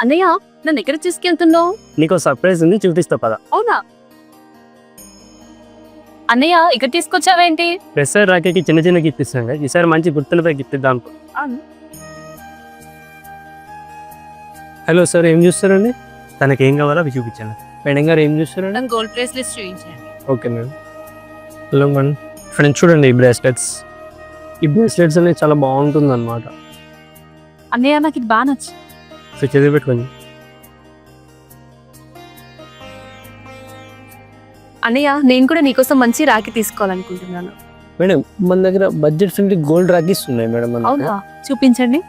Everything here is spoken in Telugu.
అన్నయ్య నన్ను ఎక్కడ తీసుకెళ్తున్నావు? నీకు సర్ప్రైజ్ ఉంది, చూపిస్తా పద. అవునా అన్నయ్య, ఇక్కడ తీసుకొచ్చావేంటి? ప్రతిసారి రాఖీకి చిన్న చిన్న గిఫ్ట్ ఇస్తాను కదా, ఈసారి మంచి గుర్తులపై గిఫ్ట్ ఇద్దాం. హలో సార్, ఏం చూస్తారండి? తనకి ఏం కావాలో అవి చూపించాను. మేడం గారు ఏం చూస్తారండి? నాకు గోల్డ్ బ్రేస్లెట్స్ చూపించండి. Okay madam. Hello madam, friends చూడండి ఈ బ్రేస్లెట్స్. ఈ బ్రేస్లెట్స్ అనేది చాలా బాగుంటుంది అనమాట. అన్నయ్య నాకు ఇది బాగా నచ్చింది. సో చదివి పెట్టుకోండి. అన్నయ్య నేను కూడా నీకోసం మంచి రాఖీ తీసుకోవాలనుకుంటున్నాను. మేడం మన దగ్గర బడ్జెట్ ఫ్రెండ్లీ గోల్డ్ రాఖీస్ ఉన్నాయి మేడం. అవునా, చూపించండి.